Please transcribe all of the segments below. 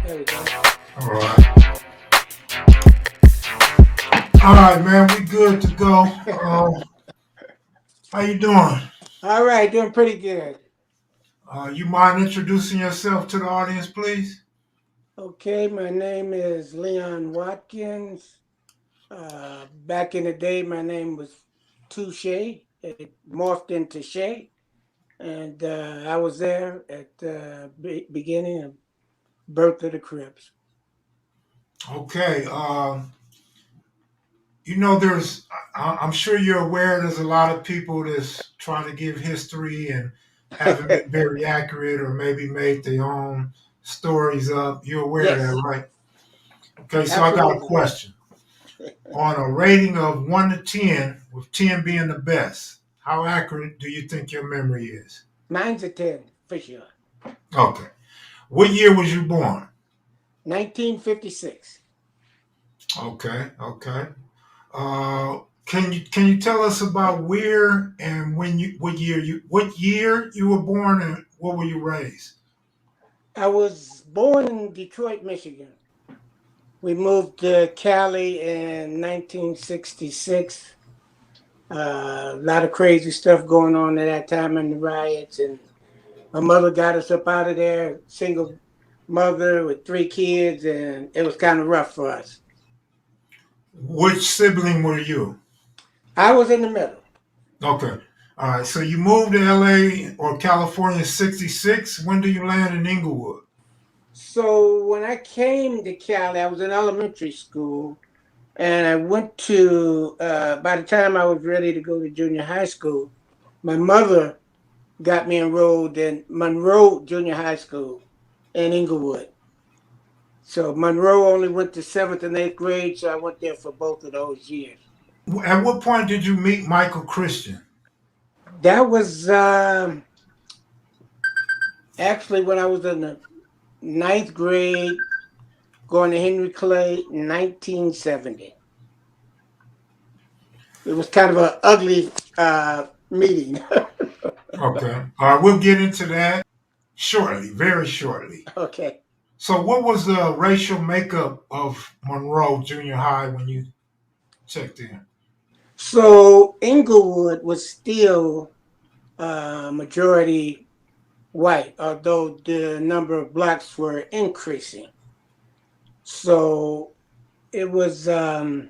There we go. All right. All right, man. We good to go. How you doing? All right, doing pretty good. You mind introducing yourself to the audience, please? Okay, my name is Leon Watkins. Back in the day, my name was Touche. It morphed into Shay, and I was there at the beginning of birth of the Crips. Okay. There's. I'm sure you're aware. There's a lot of people that's trying to give history and haven't been very accurate, or maybe made their own stories up. You're aware of that, Yes, right? Okay. So I got a absolutely. question. On a rating of 1 to 10, with 10 being the best, how accurate do you think your memory is? Mine's a 10, for sure. Okay. What year was you born? 1956. Okay, okay. Can you tell us about where and what year you were born and what were you raised? I was born in Detroit, Michigan. We moved to Cali in 1966. A lot of crazy stuff going on at that time in the riots, and my mother got us up out of there. Single mother with 3 kids, and it was kind of rough for us. Which sibling were you? I was in the middle. Okay. All right. So you moved to LA or California in '66. When do you land in Inglewood? So when I came to Cali, I was in elementary school, and I went to. By the time I was ready to go to junior high school, my mother got me enrolled in Monroe Junior High School in Inglewood. So Monroe only went to seventh and eighth grade, so I went there for both of those years. At what point did you meet Michael Christian? That was actually when I was in the ninth grade, going to Henry Clay in 1970. It was kind of an ugly meeting. Okay. All right. We'll get into that shortly, very shortly. Okay. So, what was the racial makeup of Monroe Junior High when you checked in? So Inglewood was still majority white, although the number of blacks were increasing. So it was. I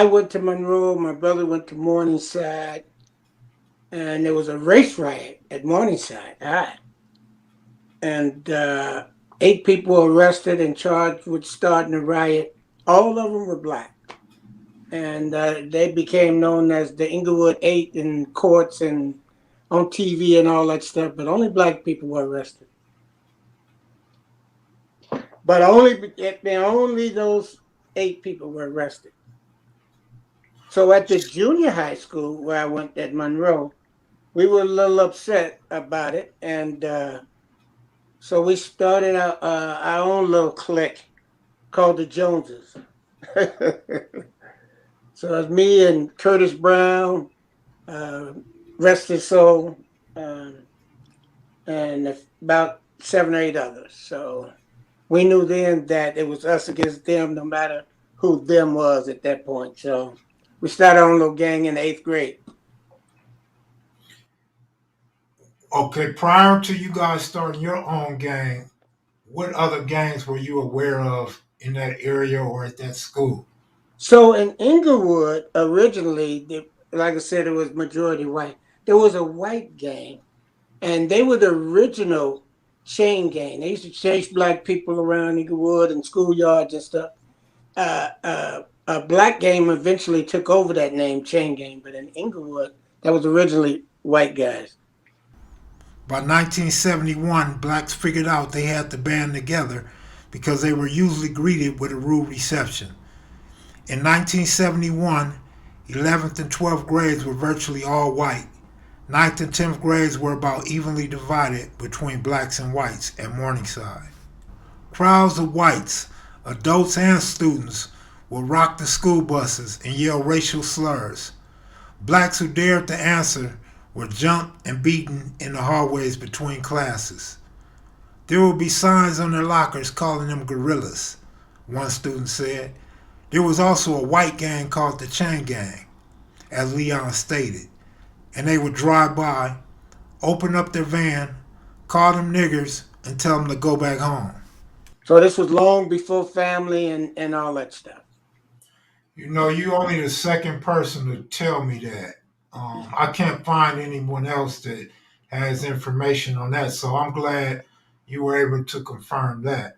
went to Monroe. My brother went to Morningside, and there was a race riot at Morningside. All right, and 8 people were arrested and charged with starting a riot. All of them were black, and they became known as the Inglewood Eight in courts and on TV and all that stuff. But only black people were arrested. But only those 8 people were arrested. So at the junior high school where I went at Monroe, we were a little upset about it, and so we started our own little clique called the Joneses. So it was me and Curtis Brown, uh, rest his soul, and about 7 or 8 others. So we knew then that it was us against them, no matter who them was at that point. So we started our own little gang in the eighth grade. Okay, prior to you guys starting your own gang, what other gangs were you aware of in that area or at that school? So in Inglewood, originally, like I said, it was majority white. There was a white gang, and they were the original chain gang. They used to chase black people around Inglewood and schoolyards and stuff. A black gang eventually took over that name, chain gang, but in Inglewood, that was originally white guys. By 1971, blacks figured out they had to band together because they were usually greeted with a rude reception. In 1971, 11th and 12th grades were virtually all white. Ninth and 10th grades were about evenly divided between blacks and whites at Morningside. Crowds of whites, adults and students, would rock the school buses and yell racial slurs. Blacks who dared to answer were jumped and beaten in the hallways between classes. There would be signs on their lockers calling them guerrillas, one student said. There was also a white gang called the Chain Gang, as Leon stated, and they would drive by, open up their van, call them niggers, and tell them to go back home. So this was long before family and all that stuff. You know, you only the second person to tell me that. I can't find anyone else that has information on that, so I'm glad you were able to confirm that.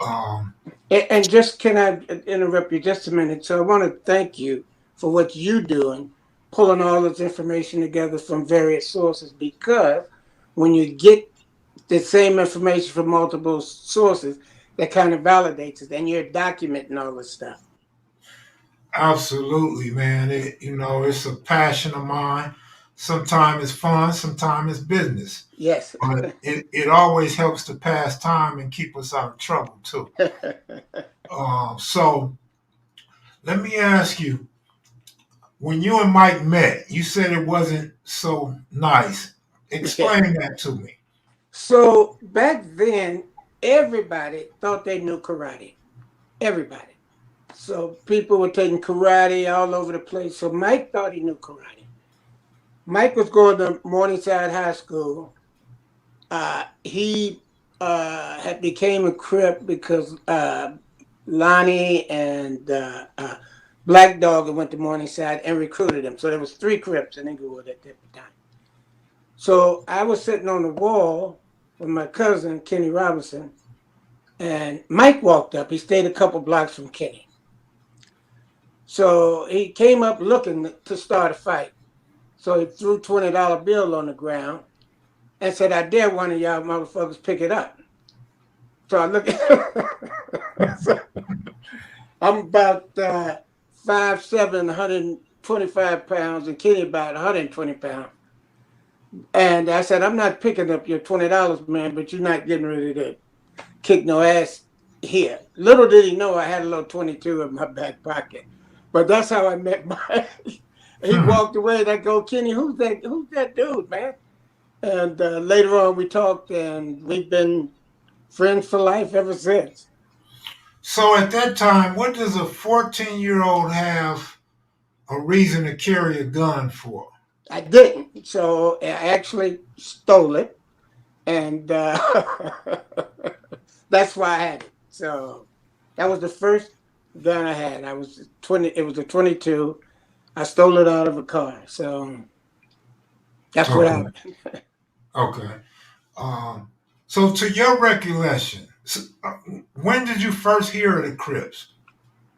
Um, And just can I interrupt you just a minute? So I want to thank you for what you're doing, pulling all this information together from various sources, because when you get the same information from multiple sources, that kind of validates it, and you're documenting all this stuff. Absolutely, man. It's a passion of mine. Sometimes it's fun, sometimes it's business. Yes. But it always helps to pass time and keep us out of trouble, too. So let me ask you, when you and Mike met, you said it wasn't so nice. Explain that to me. So back then, everybody thought they knew karate. Everybody. So people were taking karate all over the place. So Mike thought he knew karate. Mike was going to Morningside High School. He had became a Crip because Lonnie and Black Dog went to Morningside and recruited him. So there was 3 Crips in Inglewood at that time. So I was sitting on the wall with my cousin Kenny Robinson, and Mike walked up. He stayed a couple blocks from Kenny. So he came up looking to start a fight. So he threw $20 bill on the ground and said, "I dare one of y'all motherfuckers pick it up." So I look at so I'm about 5'7", 125 pounds, and Kenny about 120 pounds. And I said, "I'm not picking up your $20, man, but you're not getting ready to kick no ass here." Little did he know I had a little 22 in my back pocket. But that's how I met Mike. He walked away and I go, "Kenny, who's that dude, man?" And later on we talked, and we've been friends for life ever since. So at that time, what does a 14-year-old have a reason to carry a gun for? I didn't. So I actually stole it. And that's why I had it. So that was the first gun I had. It was a 22. I stole it out of a car. So that's what Okay. happened. Okay. So to your recollection, when did you first hear of the Crips?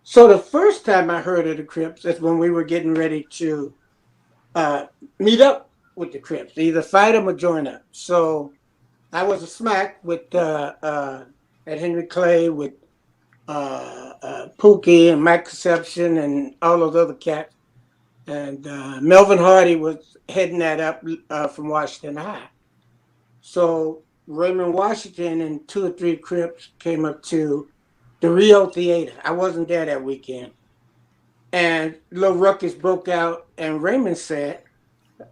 So the first time I heard of the Crips is when we were getting ready to meet up with the Crips, either fight them or join up. So I was a smack with at Henry Clay with Tookie and Mike Conception and all those other cats. And Melvin Hardy was heading that up from Washington High. So Raymond Washington and 2 or 3 Crips came up to the Rio Theater. I wasn't there that weekend. And little ruckus broke out, and Raymond said,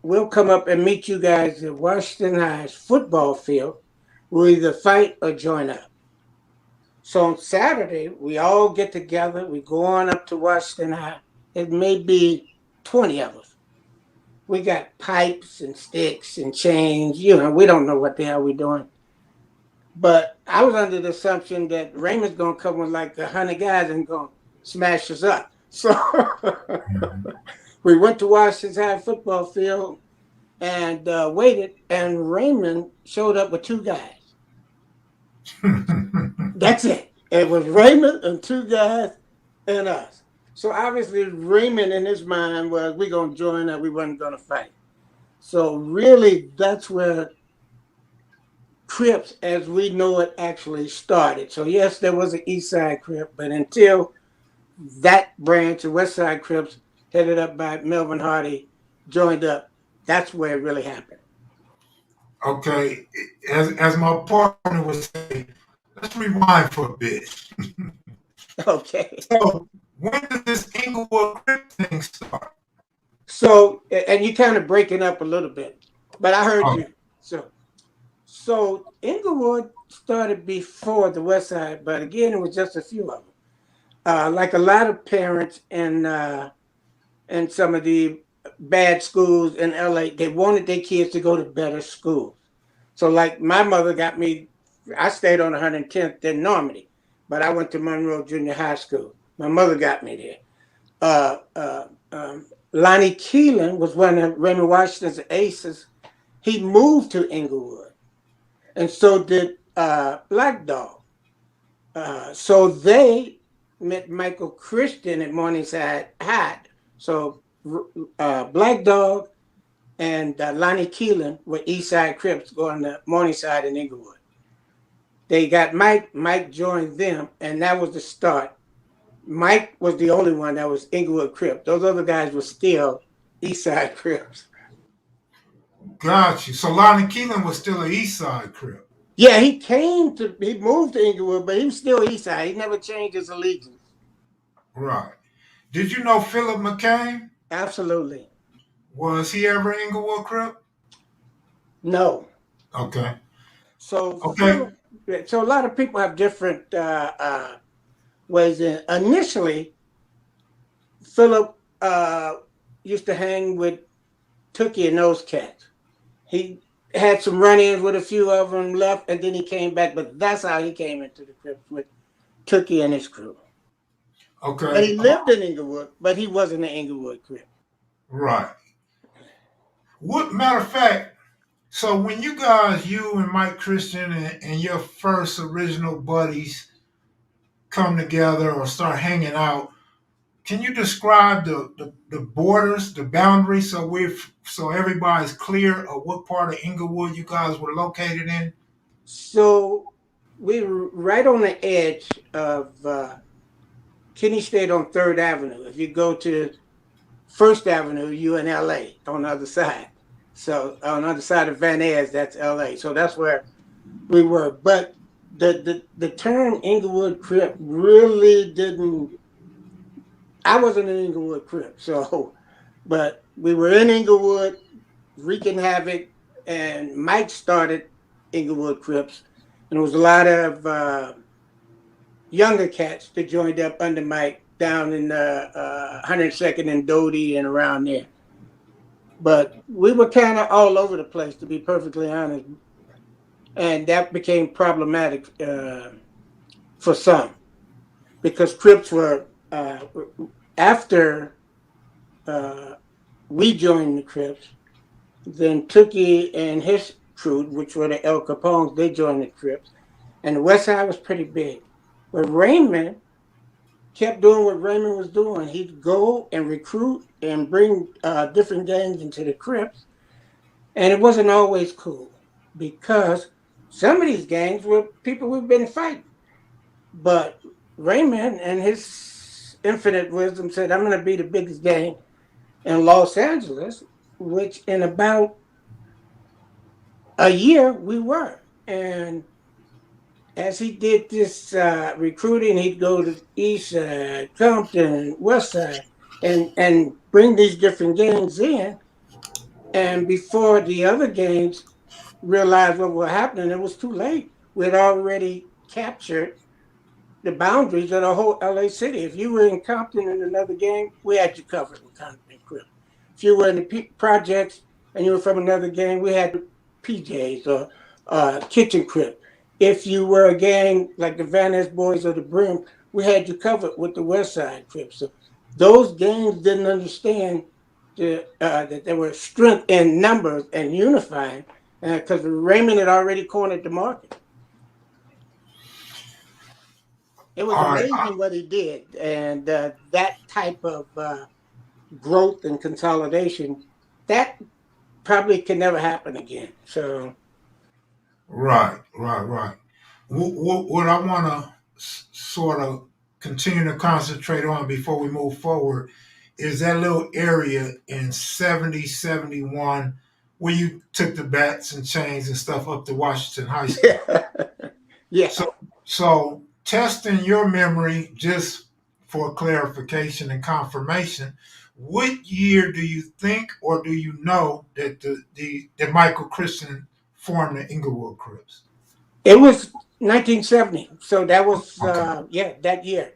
"We'll come up and meet you guys at Washington High's football field. We'll either fight or join up." So on Saturday, we all get together. We go on up to Washington High. It may be 20 of us. We got pipes and sticks and chains. We don't know what the hell we're doing. But I was under the assumption that Raymond's going to come with like 100 guys and going to smash us up. So we went to Washington High football field and waited, and Raymond showed up with 2 guys. That's it. It was Raymond and 2 guys and us. So obviously Raymond in his mind was, we're going to join up. We weren't going to fight. So really that's where Crips as we know it actually started. So yes, there was an East Side Crip, but until that branch of West Side Crips headed up by Melvin Hardy joined up, that's where it really happened. Okay, as my partner would say, let's rewind for a bit. Okay. So when did this Inglewood Crip thing start? So, and you kind of breaking up a little bit, but I heard you. So Inglewood started before the West Side, but again, it was just a few of them. Like a lot of parents in some of the bad schools in LA, they wanted their kids to go to better schools. So, like my mother got me, I stayed on 110th in Normandy, but I went to Monroe Junior High School. My mother got me there. Uh, uh, Lonnie Keelan was one of Raymond Washington's aces. He moved to Inglewood, and so did Black Dog. So they met Michael Christian at Morningside High. So Black Dog and Lonnie Keelan were East Side Crips going to Morningside and Inglewood. They got Mike. Mike joined them, and that was the start. Mike was the only one that was Inglewood Crip. Those other guys were still East Side Crips. Got you. So Lonnie Keelan was still a East Side Crip. Yeah, he moved to Inglewood, but he was still East Side. He never changed his allegiance. Right. Did you know Phillip Mccain? Absolutely. Was he ever Inglewood Crip? No. Okay. So Okay. Philip, so a lot of people have different ways in. Initially, Philip used to hang with Tookie and those cats. He had some run-ins with a few of them, left, and then he came back. But that's how he came into the Crips, with Tookie and his crew. But Okay. he lived in Inglewood, but he wasn't an Inglewood Crip. Right. What matter of fact, so when you guys, you and Mike Christian and your first original buddies come together or start hanging out, can you describe the borders, the boundaries, so everybody's clear of what part of Inglewood you guys were located in? So we were right on the edge of Kenny stayed on Third Avenue. If you go to First Avenue, you in LA on the other side. So on the other side of Van Ness, that's LA. So that's where we were. But the term Inglewood Crip really didn't. I wasn't an Inglewood Crip, so but we were in Inglewood wreaking havoc, and Mike started Inglewood Crips, and there was a lot of younger cats that joined up under Mike down in 102nd and Doty and around there. But we were kind of all over the place, to be perfectly honest, and that became problematic for some because Crips were after uh, we joined the Crips. Then Tookie and his crew, which were the El Capones, they joined the Crips, and the West Side was pretty big. But Raymond kept doing what Raymond was doing. He'd go and recruit and bring different gangs into the Crips, and it wasn't always cool because some of these gangs were people we've been fighting. But Raymond and his infinite wisdom said, I'm going to be the biggest gang in Los Angeles, which in about a year we were. And as he did this recruiting, he'd go to East Side, Compton, West Side, and bring these different gangs in. And before the other gangs realized what was happening, it was too late. We had already captured the boundaries of the whole LA city. If you were in Compton in another gang, we had you covered with Compton Crip. If you were in the projects and you were from another gang, we had PJs or Kitchen Crip. If you were a gang like the Van Ness Boys or the Brim, we had you covered with the West Side Crips. So those gangs didn't understand that there was strength in numbers and unifying because Raymond had already cornered the market. It was All right. amazing what he did, and that type of growth and consolidation that probably can never happen again. So, Right. What I want to sort of continue to concentrate on before we move forward is that little area in 70, 71 where you took the bats and chains and stuff up to Washington High School. yeah. So, so testing your memory just for clarification and confirmation, what year do you think or do you know that that Michael Christian formed the Inglewood Crips? It was 1970, so that was Okay. yeah, that year.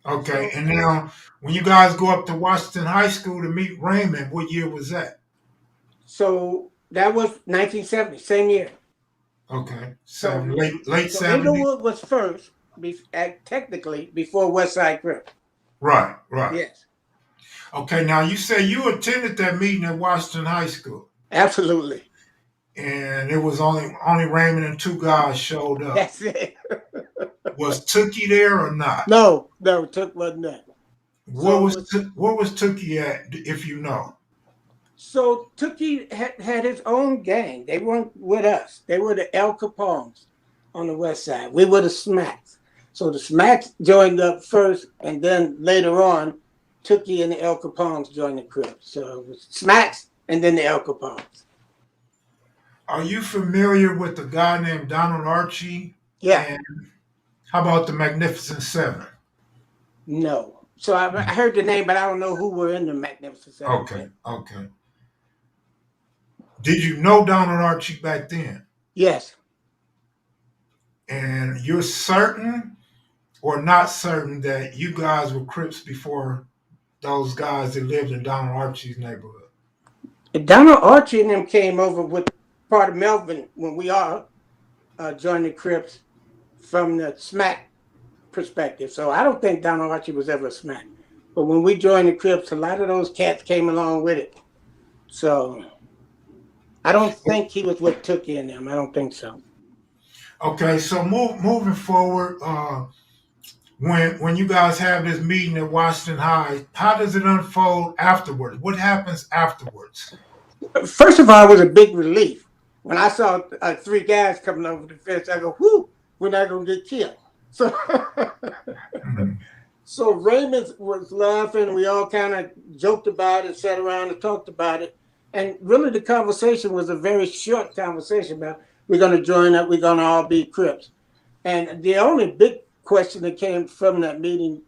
Okay. So And now, when you guys go up to Washington High School to meet Raymond, what year was that? so that was 1970, same year. Okay. So Late so 70s? Inglewood was first, technically before West Side Crips. Right, right. Yes, Okay, now you say you attended that meeting at Washington High School, absolutely. and it was only Raymond and two guys showed up. That's it. Was Tookie there or not? No, no, Took wasn't that. Where So it was was. Where was Tookie at, if you know? So Tookie had his own gang. They weren't with us. They were the El Capones on the west side. We were the Smacks. So the Smacks joined up first, and then later on, Tookie and the El Capones joined the Crips. So it was Smacks and then the El Capones. Are you familiar with a guy named Donald Archie? Yeah, And how about the Magnificent Seven? no. So I heard the name, but I don't know who were in the Magnificent Seven. Okay, okay. Did you know Donald Archie back then? Yes. And you're certain or not certain that you guys were Crips before those guys that lived in Donald Archie's neighborhood? Donald Archie and them came over with part of Melvin when we all joined the Crips from the Smack perspective. So I don't think Donald Archie was ever a Smack. But when we joined the Crips, a lot of those cats came along with it. So I don't think he was with Tookie and them. I don't think so. Okay, so moving forward, when you guys have this meeting at Washington High, how does it unfold afterwards? What happens afterwards? First of all, it was a big relief. When I saw three guys coming over the fence, I go, whoo, we're not going to get killed. So, Mhm. so Raymond was laughing. We all kind of joked about it, sat around and talked about it. And really the conversation was a very short conversation about we're going to join up, we're going to all be Crips. And the only big question that came from that meeting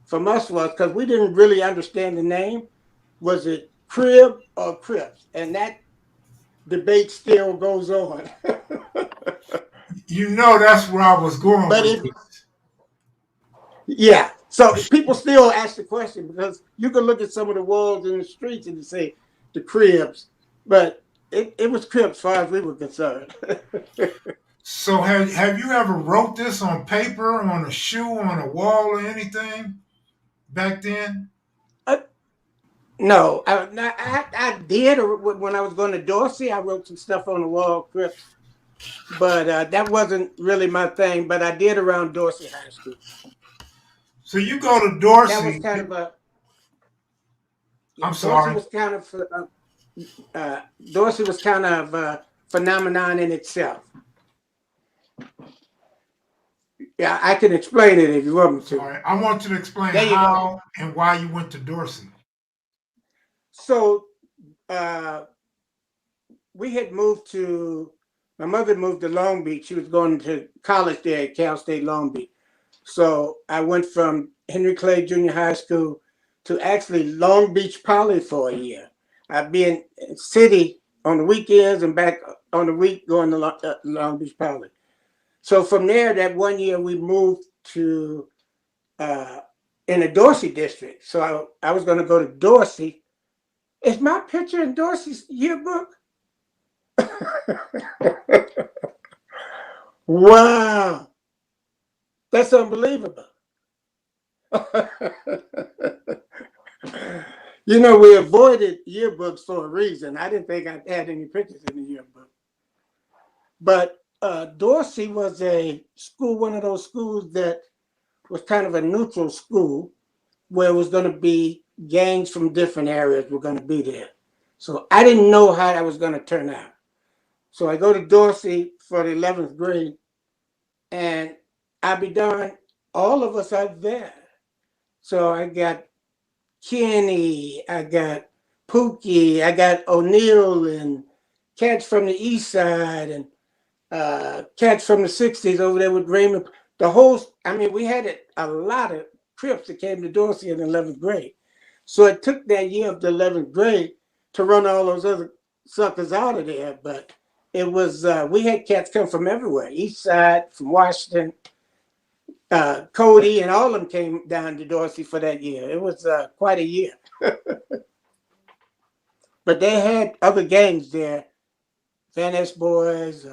from us was, because we didn't really understand the name, was it Crib or Crips? And that debate still goes on. You know that's where I was going But with if, this. yeah, so people still ask the question because you can look at some of the walls in the streets and say the Cribs, but it was Crips as far as we were concerned. So have you ever wrote this on paper, on a shoe, on a wall, or anything back then? No, I did when I was going to Dorsey. I wrote some stuff on the wall, Crips, but that wasn't really my thing. But I did around Dorsey High School. So you go to That was Dorsey. kind of a I'm Dorsey sorry. was kind of Dorsey was kind of a phenomenon in itself. Yeah, I can explain it if you want me to. Sorry. I want you to explain There you go. how and why you went to Dorsey. So we had moved to. My mother moved to Long Beach. She was going to college there at Cal State Long Beach. So I went from Henry Clay Junior High School to actually Long Beach Poly for a year. I'd be in city on the weekends and back on the week going to Long Beach Poly. So from there, that 1 year we moved to in the Dorsey district. So I was going to go to Dorsey. Is my picture in Dorsey's yearbook? Wow, that's unbelievable. You know, we avoided yearbooks for a reason. I didn't think I had any pictures in the yearbook. But Dorsey was a school, one of those schools that was kind of a neutral school where it was going to be gangs from different areas were going to be there. So I didn't know how that was going to turn out. So I go to Dorsey for the 11th grade, and I'll be darned, all of us are there. So I got Kenny, I got Pookie, I got O'Neill, and cats from the east side, and cats from the 60s over there with Raymond. The whole, I mean, we had a lot of Crips that came to Dorsey in the 11th grade. So it took that year of the 11th grade to run all those other suckers out of there. But It was we had cats come from everywhere, East Side, from Washington, Cody, and all of them came down to Dorsey for that year. It was quite a year. But they had other gangs there, Van Ness Boys,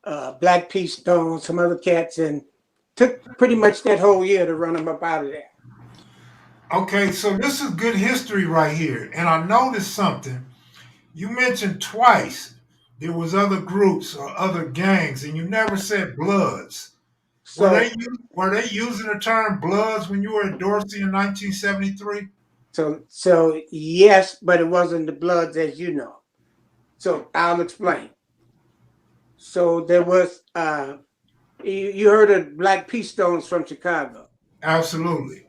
Black Peace Stone, some other cats, and took pretty much that whole year to run them up out of there. Okay, so this is good history right here. And I noticed something. You mentioned twice there was other groups or other gangs, and you never said Bloods. So, Were they using the term Bloods when you were at Dorsey in 1973? so yes, but it wasn't the Bloods as you know. So I'll explain. So there was you heard of Black Peace Stones from Chicago. Absolutely.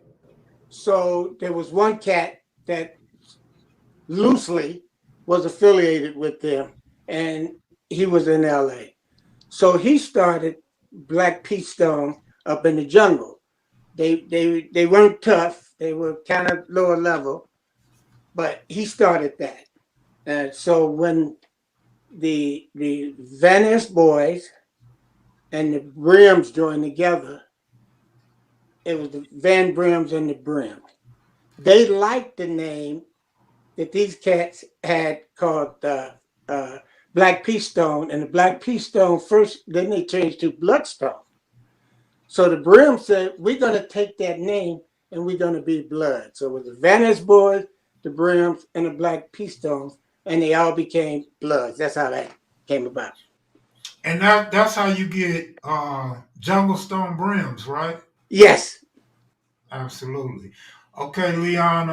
So there was one cat that loosely was affiliated with them, and he was in LA. So he started Black Peace Stone up in the jungle. They weren't tough. They were kind of lower level, but he started that. And so when the Van Ness boys and the Brims joined together, it was the Van Brims and the Brim. They liked the name that these cats had called Black Peace Stone, and the Black Peace Stone first, then they changed to Bloodstone. So the Brim said, we're going to take that name and we're going to be Blood. So it was the Van Ness boys, the Brims, and the Black Peace Stones, and they all became Bloods. That's how that came about. And that's how you get Jungle Stone Brims, right? Yes, Absolutely. Okay, Leon.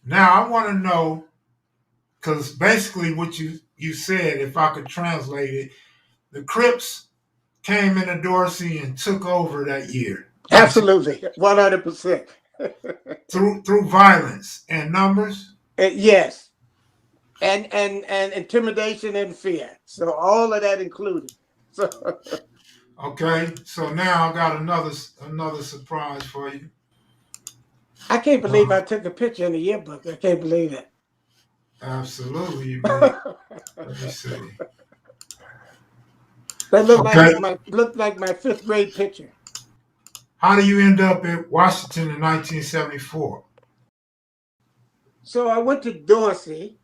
Now I want to know because basically what you said, if I could translate it, the Crips came into Dorsey and took over that year, 19, absolutely, 100%. through violence and numbers. Yes, and intimidation and fear. So all of that included. So Okay, so now I got another surprise for you. I can't believe Uh, I took a picture in the yearbook. I can't believe it. absolutely, you did. Let me see. That Okay, looked like my fifth grade picture. how do you end up at Washington in 1974? So I went to Dorsey.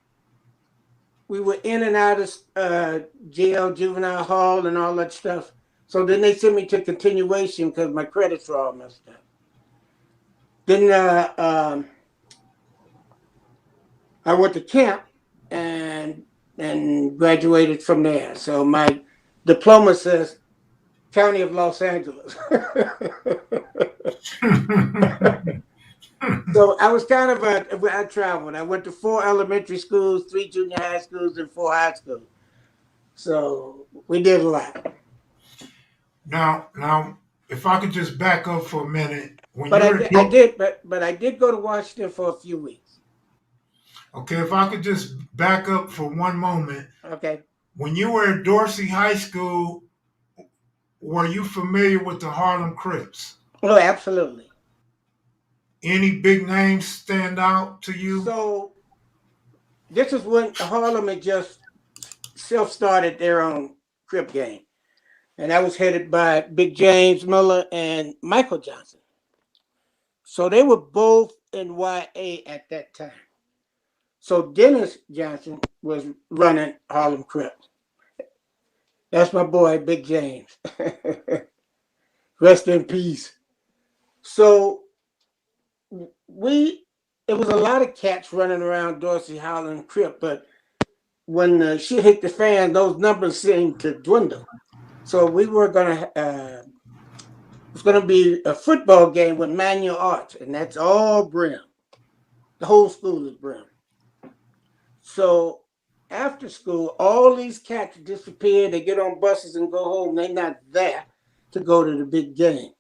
We were in and out of jail, juvenile hall, and all that stuff. So then they sent me to continuation because my credits were all messed up. Then I went to camp and graduated from there. So my diploma says County of Los Angeles. So I was kind of I traveled. I went to 4 elementary schools, 3 junior high schools, and 4 high schools. So we did a lot. Now, if I could just back up for a minute, when But you're I did go to Washington for a few weeks. okay, if I could just back up for one moment, Okay. when you were at Dorsey High School, were you familiar with the Harlem Crips? Oh, absolutely. Any big names stand out to you? So this is when Harlem had just self-started their own Crip gang, and that was headed by Big James Miller and Michael Johnson. So they were both in YA at that time. So Dennis Johnson was running Harlem Crips. That's my boy, Big James. Rest in peace. So it was a lot of cats running around Dorsey Harlem Crip, but when the shit hit the fan, those numbers seemed to dwindle. So we were gonna it's gonna be a football game with manual arts, and that's all Brim. The whole school is Brim. So after school, all these cats disappear. They get on buses and go home. They're not there to go to the big game,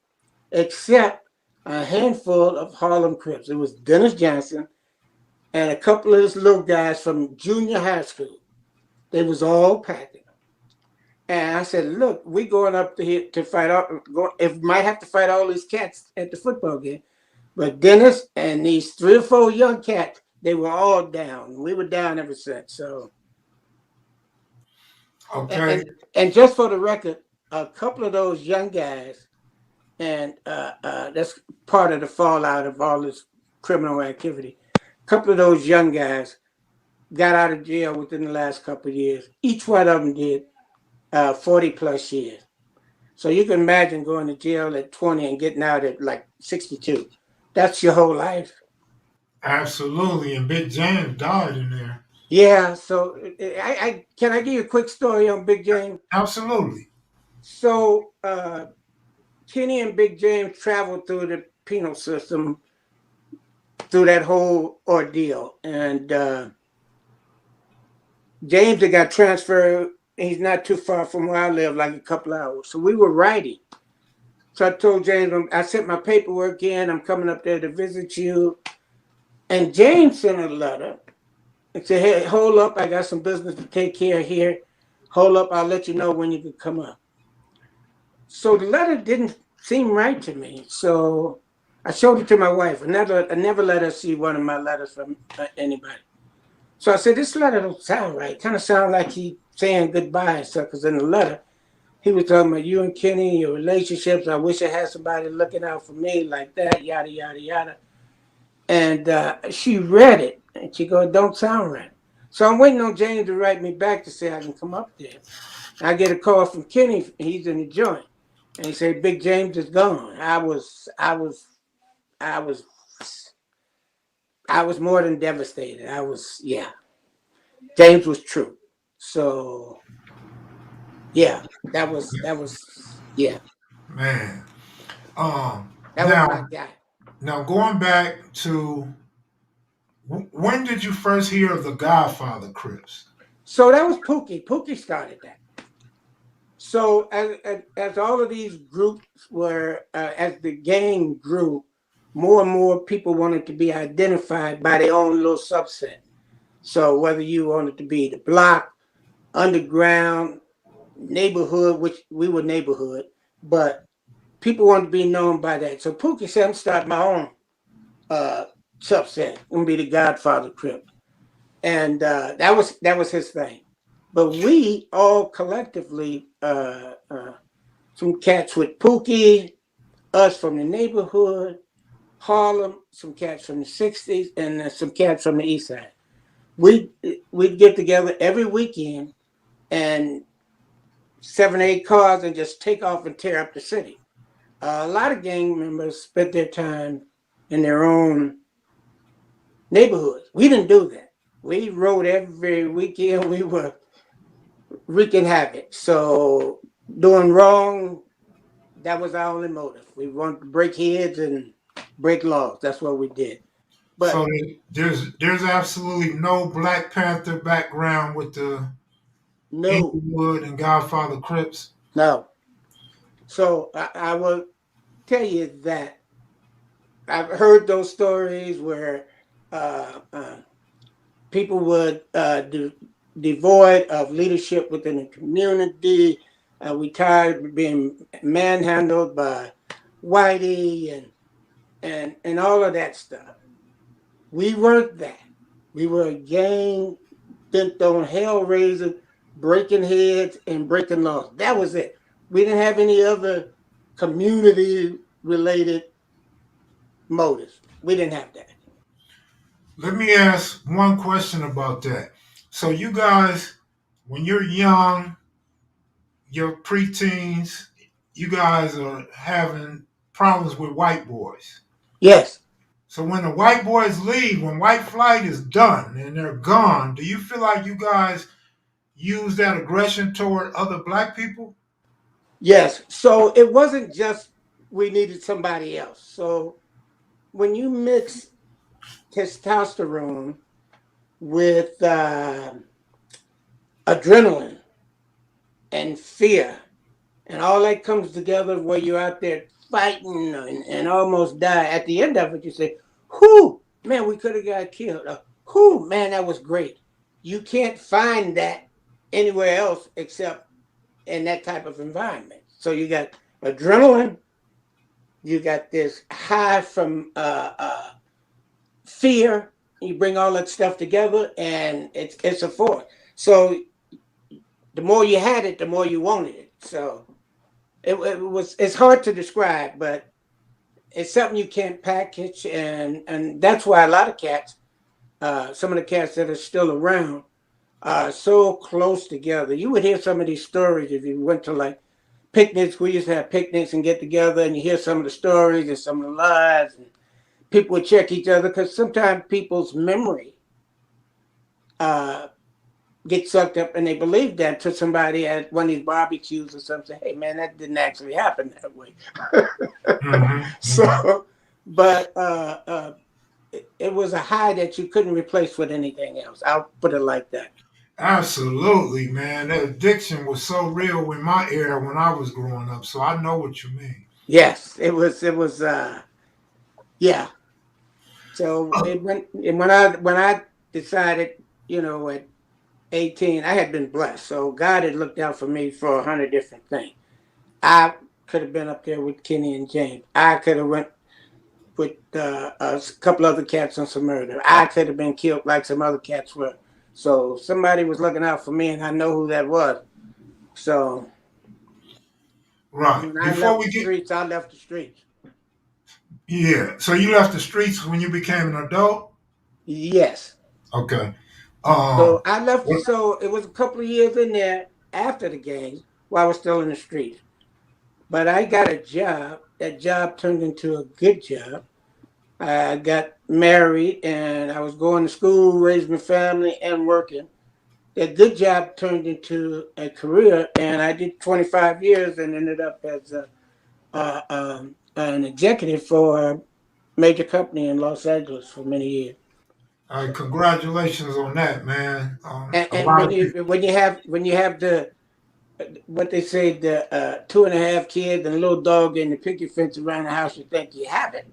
except a handful of Harlem Crips. It was Dennis Johnson and a couple of these little guys from junior high school. They was all packing. And I said, look, we going up to here to fight if we might have to fight all these cats at the football game. But Dennis and these 3 or 4 young cats, they were all down. We were down ever since. So Okay. And just for the record, a couple of those young guys, and that's part of the fallout of all this criminal activity. A couple of those young guys got out of jail within the last couple of years. Each one of them did 40 plus years. So you can imagine going to jail at 20 and getting out at like 62. That's your whole life. Absolutely. And Big James died in there. Yeah. So I can I give you a quick story on Big James? Absolutely. So Kenny and Big James traveled through the penal system through that whole ordeal, and James had got transferred. He's not too far from where I live, like a couple hours. So we were riding. So I told James, I sent my paperwork in. I'm coming up there to visit you. And James sent a letter and said, hey, hold up. I got some business to take care of here. Hold up. I'll let you know when you can come up. So the letter didn't seem right to me. So I showed it to my wife. I never let her see one of my letters from anybody. So I said, this letter don't sound right. Kind of sound like he saying goodbye and stuff. Because in the letter, he was talking about you and Kenny, your relationships. I wish I had somebody looking out for me like that, yada, yada, yada. And she read it, and she goes, don't sound right. So I'm waiting on James to write me back to say I can come up there. I get a call from Kenny. He's in the joint. And he said, Big James is gone. I was, I was more than devastated. Yeah. James was true. So, yeah, yeah. Man. Um That was my now guy. now going back to when did you first hear of the Godfather Crips? So that was Pookie. Pookie started that. So as all of these groups were, as the gang grew, more and more people wanted to be identified by their own little subset. So whether you wanted to be the block, underground, neighborhood, which we were neighborhood, but people wanted to be known by that. So Pookie said, I'm starting my own uh, subset. I'm gonna be the Godfather Crip, and that was his thing. But we all collectively, some cats with Pookie, us from the neighborhood, Harlem, some cats from the '60s, and some cats from the East Side. We we'd get together every weekend and 7 8 cars and just take off and tear up the city. A lot of gang members spent their time in their own neighborhoods. We didn't do that. We rode every weekend. We were wreaking havoc. So doing wrong, that was our only motive. We wanted to break heads and break laws. That's what we did. So But there's absolutely no Black Panther background with the no, Inglewood and Godfather Crips. no. So I will tell you that I've heard those stories where uh, uh, people would devoid of leadership within the community. We tired of being manhandled by Whitey and all of that stuff. We weren't that. We were a gang bent on hellraiser, breaking heads and breaking laws. That was it. We didn't have any other community related motives. We didn't have that. Let me ask one question about that. So you guys, when you're young, your preteens, you guys are having problems with white boys. Yes. So when the white boys leave, when white flight is done and they're gone, do you feel like you guys use that aggression toward other black people? Yes. So it wasn't just we needed somebody else. So when you mix testosterone with adrenaline and fear, and all that comes together where you're out there fighting and almost die. At the end of it, you say, "Whoo, man, we could have got killed." Whoo, man, that was great. You can't find that anywhere else except in that type of environment. So you got adrenaline, you got this high from fear. You bring all that stuff together, and it's a force. So the more you had it, the more you wanted it. So it's hard to describe, but it's something you can't package, and that's why a lot of cats, some of the cats that are still around, are so close together. You would hear some of these stories if you went to like picnics. We used to have picnics and get together, and you hear some of the stories and some of the lies, and people would check each other because sometimes people's memory uh, get sucked up and they believe that to somebody at one of these barbecues or something. Hey man, that didn't actually happen that way. Mm-hmm. So, but it was a high that you couldn't replace with anything else. I'll put it like that. Absolutely, man. That addiction was so real in my era when I was growing up. So I know what you mean. Yes, it was. It was. Yeah. So it went. And when I decided, at 18, I had been blessed. So God had looked out for me for 100 different things. I could have been up there with Kenny and James. I could have went with a couple other cats on some murder. I could have been killed like some other cats were. So somebody was looking out for me, and I know who that was. So Right. when I Before left we the get, streets, I left the streets. yeah. So you left the streets when you became an adult? Yes. Okay. So Um, I left. what, So it was a couple of years in there after the gangs while I was still in the streets. But I got a job. That job turned into a good job. I got married and I was going to school, raising my family, and working. That good job turned into a career, and I did 25 years and ended up as an executive for a major company in Los Angeles for many years. congratulations on that, man. A And lot when of people. you have the what they say, the 2.5 kids and a little dog and the picket fence around the house, you think you have it.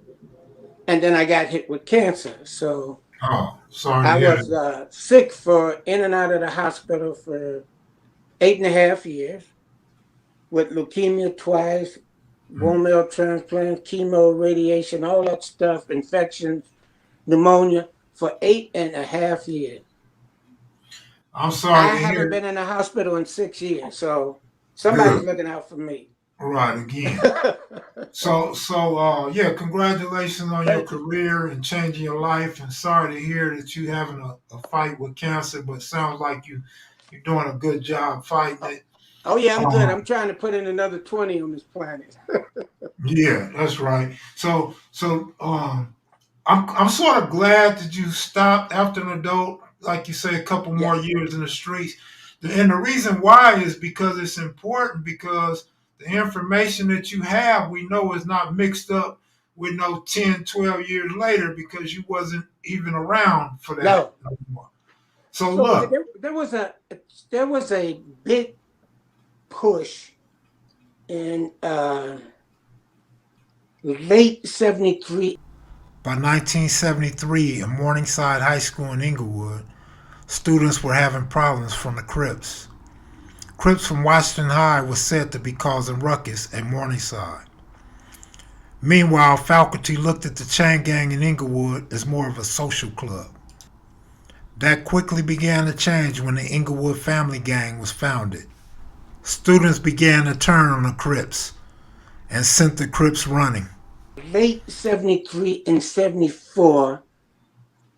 And then I got hit with cancer, so Oh, sorry to I hear was that. sick for in and out of the hospital for 8.5 years with leukemia twice, Mm. bone marrow transplant, chemo, radiation, all that stuff, infections, pneumonia for 8.5 years. I'm sorry I to haven't hear. been in the hospital in 6 years, so somebody's Good. looking out for me. Right again. So, yeah, congratulations on your Thank you. career and changing your life. And sorry to hear that you having a fight with cancer, but sounds like you're doing a good job fighting Oh, it. oh yeah, I'm good. Um, I'm trying to put in another 20 on this planet. yeah, that's right. So, I'm sort of glad that you stopped after an adult, like you say, a couple Yeah. more years in the streets. And the reason why is because it's important because the information that you have, we know is not mixed up with no 10, 12 years later because you wasn't even around for that No. no more. So So look, there was a big push in late '73. by 1973 at Morningside High School in Inglewood, students were having problems from the Crips. Crips from Washington High was said to be causing ruckus at Morningside. Meanwhile, faculty looked at the chain gang in Inglewood as more of a social club. That quickly began to change when the Inglewood Family Gang was founded. Students began to turn on the Crips and sent the Crips running. Late '73 and '74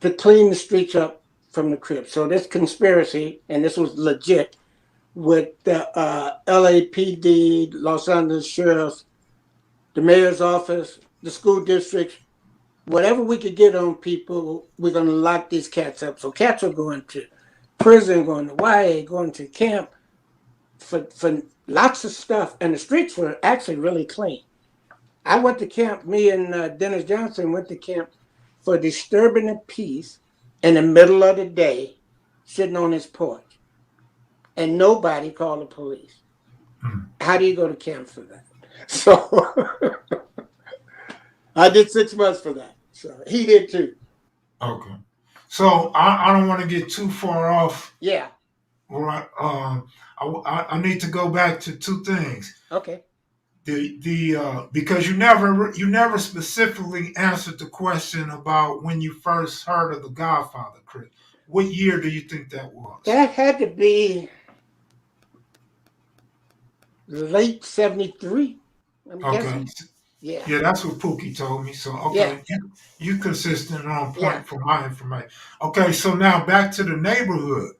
to clean the streets up from the Crips. So this conspiracy, and this was legit, with the LAPD, Los Angeles Sheriff, the mayor's office, the school districts, whatever we could get on people, we're going to lock these cats up. So cats are going to prison, going to YA, going to camp for lots of stuff. And the streets were actually really clean. I went to camp, me and Dennis Johnson went to camp for disturbing the peace in the middle of the day, sitting on his porch. And nobody called the police. Hmm. How do you go to camp for that? So I did 6 months for that. So he did too. Okay. So I don't want to get too far off. Yeah. Right. I need to go back to two things. Okay. The because you never specifically answered the question about when you first heard of the Godfather Crips. What year do you think that was? That had to be late 73, I'm Okay. guessing. Yeah, Yeah, that's what Pookie told me. So yeah, okay, you consistent and on yeah, point for my information. Okay, so now back to the neighborhood.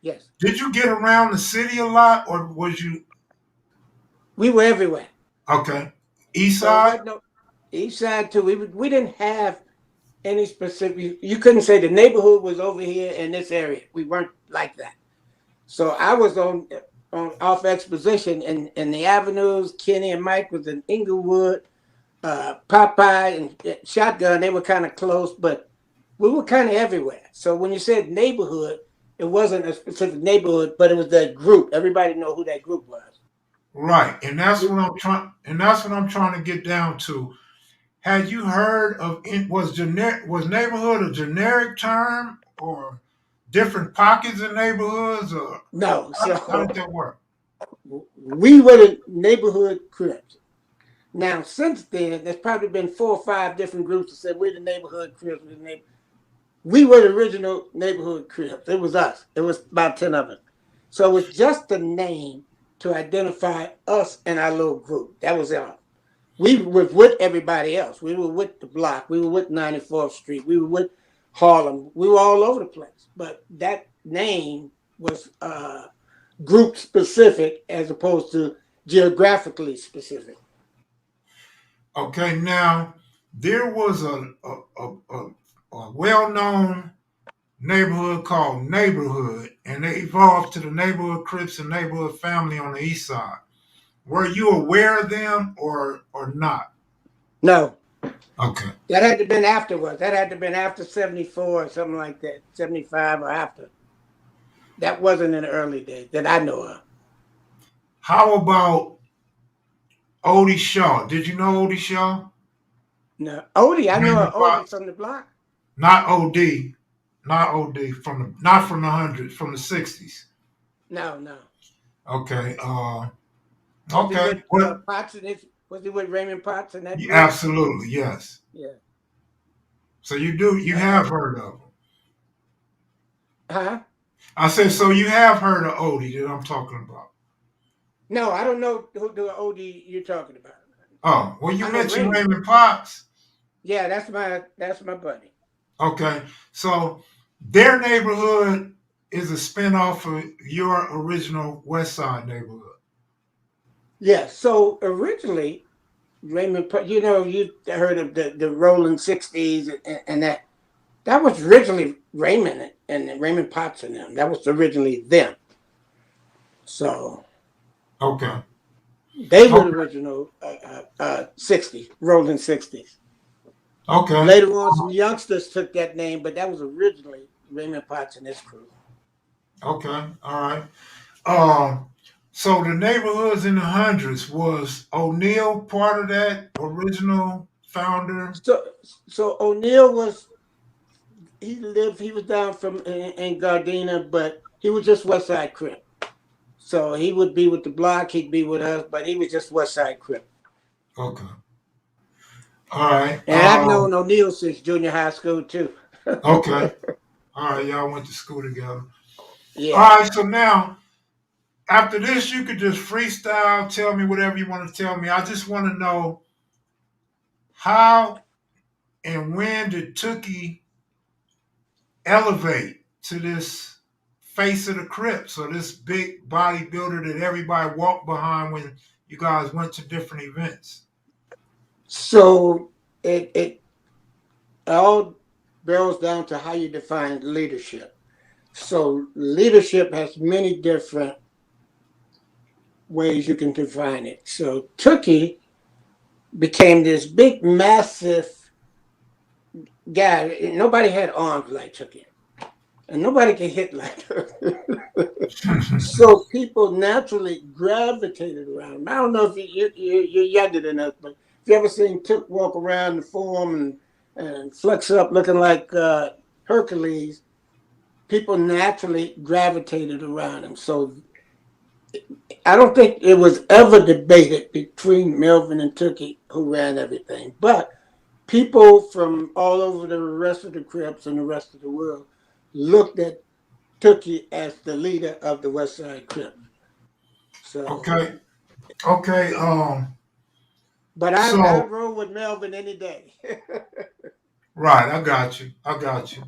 yes. Did you get around the city a lot, or was you We were everywhere. okay? East So it side. wasn't no east side too. We didn't have any specific. You couldn't say the neighborhood was over here in this area. We weren't like that. So I was on off exposition in the avenues. Kenny and Mike was in Inglewood. Popeye and Shotgun, they were kind of close, but we were kind of everywhere. So when you said neighborhood, it wasn't a specific neighborhood, but it was that group. Everybody know who that group was. Right, and that's what I'm trying. And that's what I'm trying to get down to. Had you heard of it? Was neighborhood a generic term, or different pockets of neighborhoods, or No, how did so that work? we were the neighborhood Crips. Now, since then, there's probably been 4 or 5 different groups that said we're the neighborhood Crips. We were the original neighborhood Crips. It was us. It was about 10 of us. So it was just a name to identify us and our little group. That was all. We were with everybody else. We were with the block. We were with 94th Street. We were with Harlem. We were all over the place. But that name was group specific as opposed to geographically specific. Okay, now there was a well-known neighborhood called Neighborhood, and they evolved to the Neighborhood Crips and Neighborhood Family on the East Side. Were you aware of them or not? No, Okay. that had to have been afterwards. That had to have been after 74 or something like that, 75 or after. That wasn't in the early days that I know of. How about Odie Shaw? Did you know Odie Shaw? No, Odie, I know Raymond of Odie Potts? from the block. Not OD, not OD not from the hundreds, from the 60s. No, no. Okay. Was he Okay. with Well, Potts and his? Was he with Raymond Potts in that group? absolutely yes. Yeah. So you All right. have heard of him. Huh? I said so you have heard of Odie that I'm talking about. No, I don't know who the Odie you're talking about. Oh, well, you I know mentioned Raymond. Raymond Potts. Yeah, that's my buddy. Okay, so their neighborhood is a spinoff of your original West Side neighborhood. Yeah. So originally, Raymond, you heard of the Rolling '60s and that was originally Raymond and Raymond Potts and them. That was originally them. So Okay, they were the okay, original '60s, Rolling '60s. okay, Later on, some youngsters took that name, but that was originally Raymond Potts and his crew. okay. All right. Um, so the neighborhoods in the hundreds was O'Neill part of that original founder. So, so O'Neill he was down from in Gardena, but he was just West Side Crip. So he would be with the block, he'd be with us, but he was just West Side Crip. Okay. All right. And I've known O'Neill since junior high school too. Okay. All right. Y'all went to school together. All Yeah. right. So now, after this, you could just freestyle, tell me whatever you want to tell me. I just want to know how and when did Tookie elevate to this face of the Crips, or this big bodybuilder that everybody walked behind when you guys went to different events? So it all boils down to how you define leadership. So leadership has many different ways you can define it. So Tookie became this big, massive guy. Nobody had arms like Tookie, and nobody could hit like her. So people naturally gravitated around him. I don't know if you're younger than us, but if you ever seen Took walk around the forum and flex up looking like Hercules, people naturally gravitated around him. So I don't think it was ever debated between Melvin and Tookie who ran everything. But people from all over the rest of the Crips and the rest of the world looked at Tookie as the leader of the West Side Crips. So Okay. Okay. But I So roll with Melvin any day. right, I got you. I got you.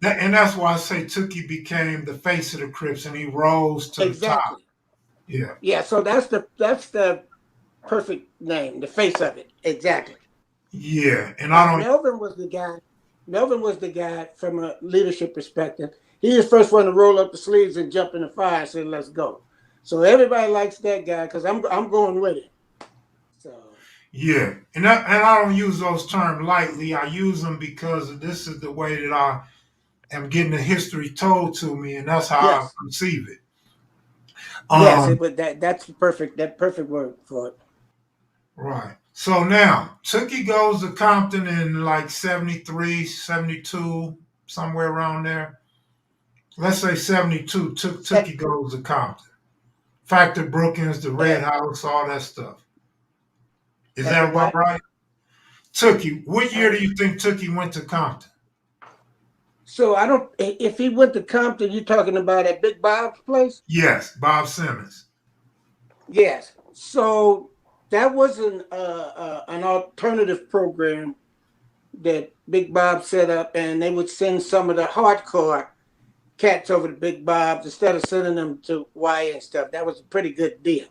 And that's why I say Tookie became the face of the Crips, and he rose to the top. Exactly. Yeah. Yeah, so that's the perfect name, the face of it. Exactly. Yeah. And I don't. Melvin was the guy. Melvin was the guy from a leadership perspective. He was the first one to roll up the sleeves and jump in the fire and say, "Let's go." So everybody likes that guy because I'm going with it. So Yeah. And I don't use those terms lightly. I use them because this is the way that I am getting the history told to me, and that's how I yes, perceive it. yes, it Um. was that's perfect. That perfect word for it. Right. So now Tookie goes to Compton in like 73, 72, somewhere around there. Let's say 72. And, Tookie goes to Compton. Factor Brookings, the Red and, House, all that stuff. Is and the that about what? right? Tookie, what year Uh, do you think Tookie went to Compton? so I don't. If he went to Compton, you talking about at Big Bob's place? Yes, Bob Simmons. Yes. So that was an alternative program that Big Bob set up, and they would send some of the hardcore cats over to Big Bob's instead of sending them to YA and stuff. That was a pretty good deal.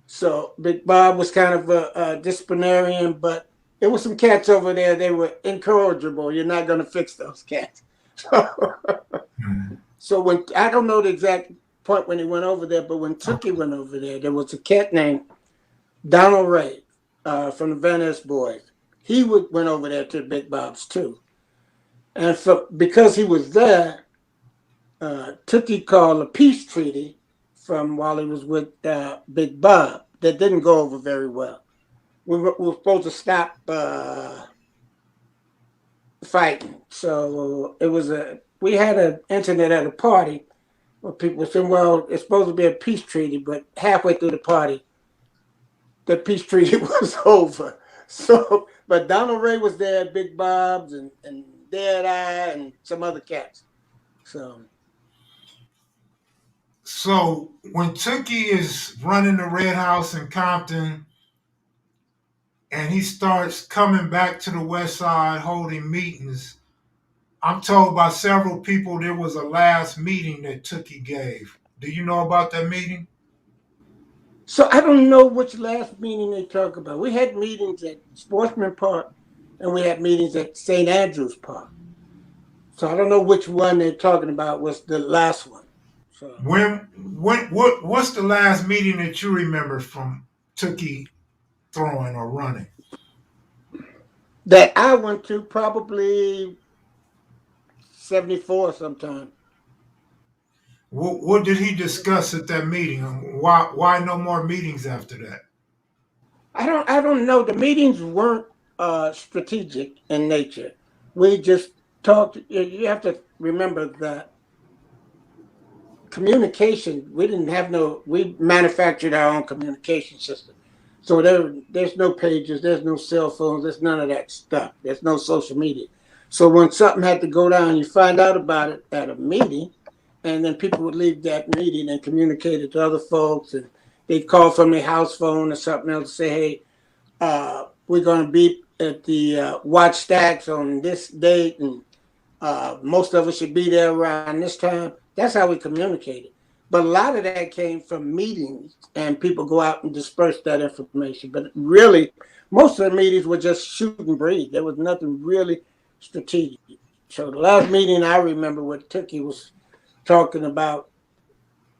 So Big Bob was kind of a disciplinarian, but there was some cats over there. They were incorrigible. You're not going to fix those cats. Mhm. So when I don't know the exact point when he went over there, but when Tookie Okay. went over there was a cat named Donald Ray from the Van Ness Boys. He went over there to Big Bob's too, and because he was there, Tookie called a peace treaty from while he was with Big Bob that didn't go over very well. We were supposed to stop fighting, so it was a we had an incident at a party where people said, "Well, it's supposed to be a peace treaty," but halfway through the party, the peace treaty was over. So, but Donald Ray was there, Big Bob's, and Dead Eye, and some other cats. So, So when Tookie is running the Red House in Compton and he starts coming back to the West Side holding meetings, I'm told by several people there was a last meeting that Tookie gave. Do you know about that meeting? so I don't know which last meeting they talk about. We had meetings at Sportsman Park, and we had meetings at St. Andrews Park. So I don't know which one they're talking about was the last one. So What's the last meeting that you remember from Tookie throwing or running? that I went to probably 74 sometime. What did he discuss at that meeting? And why no more meetings after that? I don't know. The meetings weren't strategic in nature. We just talked. You have to remember that communication. We didn't have no. We manufactured our own communication system. So there's no pages. There's no cell phones. There's none of that stuff. There's no social media. So when something had to go down, you find out about it at a meeting, and then people would leave that meeting and communicate it to other folks, and they'd call from their house phone or something else to say, "Hey, we're going to be at the Watch Stacks on this date, and most of us should be there around this time." That's how we communicated. But a lot of that came from meetings, and people go out and disperse that information. But really, most of the meetings were just shoot and breathe. There was nothing really strategic. So the last meeting I remember with Tookie was talking about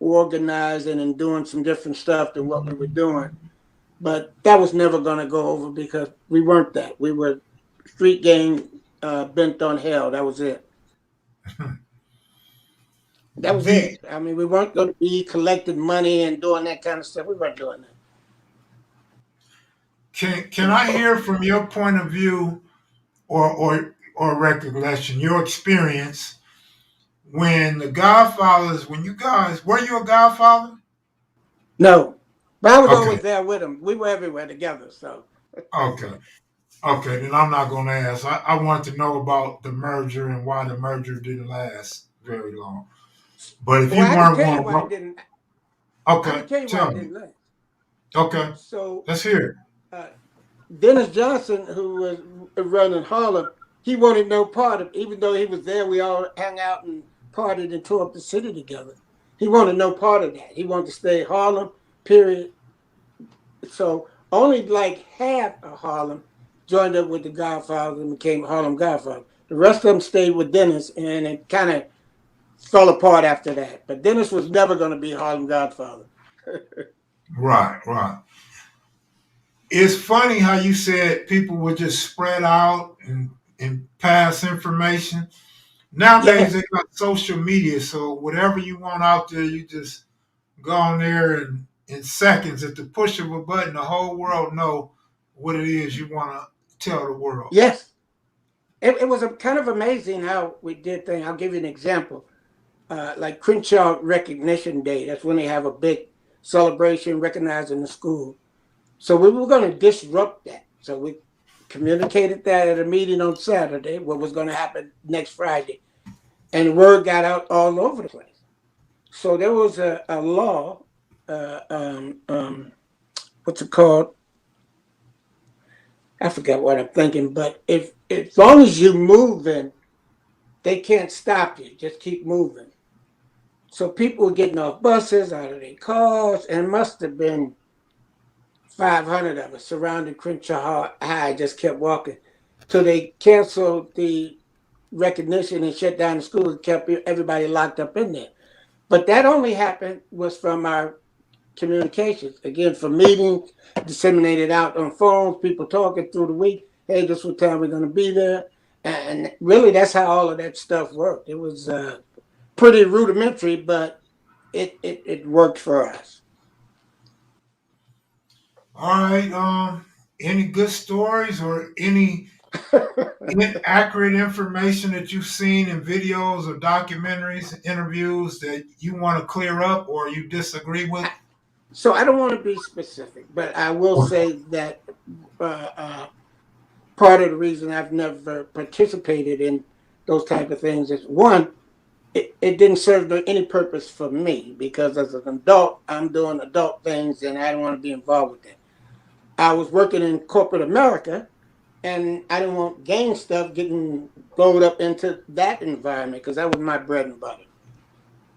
organizing and doing some different stuff than what we were doing. But that was never going to go over because we weren't that. We were street gang bent on hell. That was it. That was The it. I mean, we weren't going to be collecting money and doing that kind of stuff. We weren't doing can I hear from your point of view or recollection, your experience when the Godfathers, when you guys were you a Godfather? no. But I was Okay, always there with them. We were everywhere together. So, okay, okay. Then I'm not going to ask. I want to know about the merger and why the merger didn't last very long. But if well, you I can weren't tell you one, why it didn't. I okay, can tell you why tell it me. didn't last. Okay. So Let's hear it. uh, Dennis Johnson, who was running Harlem, he wanted no part of it. Even though he was there, we all hung out and partied and tore up the city together. He wanted no part of that. He wanted to stay Harlem, period. So only like half of Harlem joined up with the Godfather and became Harlem Godfather. The rest of them stayed with Dennis, and it kind of fell apart after that. But Dennis was never going to be Harlem Godfather. Right, right. It's funny how you said people would just spread out and pass information. Nowadays Yes, they got social media, so whatever you want out there, you just go on there and in seconds, at the push of a button, the whole world know what it is you want to tell the world. yes. It was a kind of amazing how we did things. I'll give you an example. Like Crenshaw Recognition Day, that's when they have a big celebration recognizing the school. So we were going to disrupt that. So we communicated that at a meeting on Saturday, what was going to happen next Friday. And word got out all over the place. So there was a law, uh, um, um, what's it called? I forgot what I'm thinking, but if as long as you're moving, they can't stop you. Just keep moving. So people were getting off buses, out of their cars, and it must have been 500 of us surrounding Crenshaw High, just kept walking. So they canceled the recognition and shut down the school and kept everybody locked up in there. But that only happened was from our communications. Again, from meetings, disseminated out on phones, people talking through the week. Hey, this is what time we're going to be there. And really, that's how all of that stuff worked. It was pretty rudimentary, but it worked for us. All right. Any good stories or any inaccurate information that you've seen in videos or documentaries, interviews that you want to clear up or you disagree with? So I don't want to be specific, but I will say that uh, uh, part of the reason I've never participated in those type of things is one, it didn't serve any purpose for me because as an adult, I'm doing adult things and I don't want to be involved with that. I was working in corporate America and I didn't want gang stuff getting rolled up into that environment because that was my bread and butter.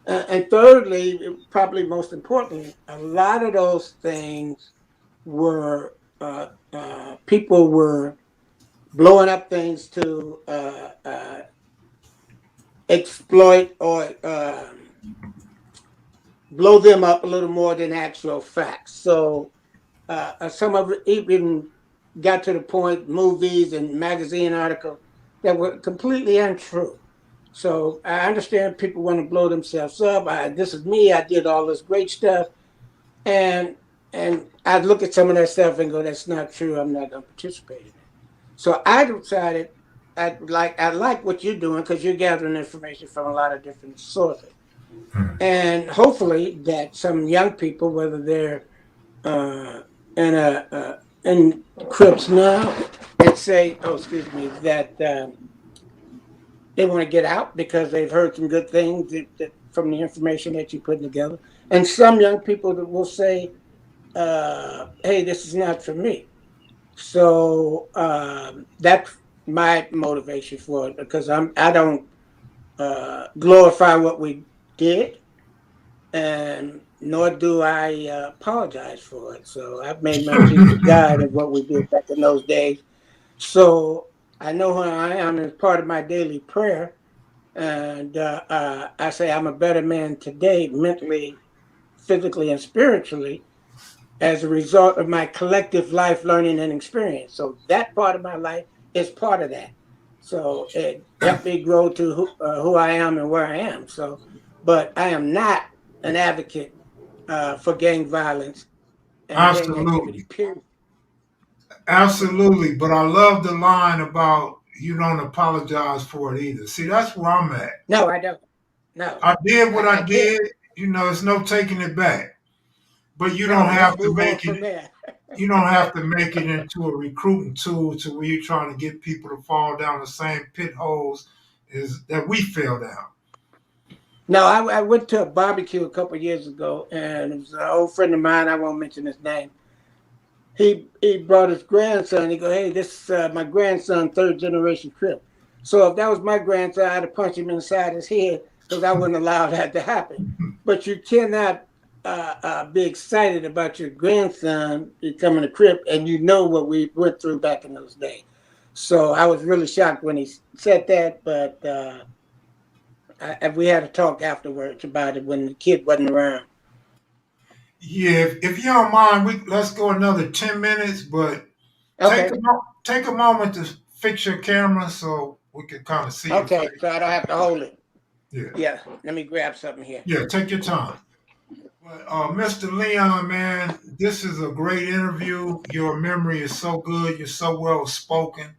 And thirdly, probably most importantly, a lot of those things were people were blowing up things to exploit or blow them up a little more than actual facts. So some of it even got to the point, movies and magazine articles that were completely untrue. So I understand people want to blow themselves up. This is me. I did all this great stuff, and I look at some of that stuff and go, "That's not true. I'm not going to participate in it." So I decided I like what you're doing because you're gathering information from a lot of different sources, and hopefully that some young people, whether they're in in Crips now, and say, "Oh, excuse me," that they want to get out because they've heard some good things from the information that you're putting together, and some young people that will say, "Hey, this is not for me." So that's my motivation for it because I don't glorify what we did, and nor do I apologize for it. So I've made my peace with God and what we did back in those days. So I know who I am as part of my daily prayer, and I say I'm a better man today, mentally, physically, and spiritually, as a result of my collective life learning and experience. So that part of my life is part of that. So it helped me grow to who I am and where I am. So, but I am not an advocate for gang violence and gang activity. Absolutely. Period. Absolutely. But I love the line about you don't apologize for it either. See, that's where I'm at. No, I don't. No, I did what I I can't. did. It's no taking it back. But you don't No, let's have to move on make it from there. you don't have to make it into a recruiting tool to where you're trying to get people to fall down the same pit holes as that we fell down. No, I went to a barbecue a couple of years ago, and it was an old friend of mine. I won't mention his name, he brought his grandson. He go, hey, this is my grandson, third generation Crip. So if that was my grandson, I'd have punched him inside his head because I wouldn't allow that to happen. But you cannot be excited about your grandson becoming a Crip, and you know what we went through back in those days. So I was really shocked when he said that, but we had a talk afterwards about it when the kid wasn't around. Yeah, if you don't mind, let's go another 10 minutes, but Okay, take a moment to fix your camera so we can kind of see your okay, face. so I don't have to hold it. Yeah, Yeah, let me grab something here. yeah, take your time. But, Mr. Leon, man, this is a great interview. Your memory is so good. You're so well spoken.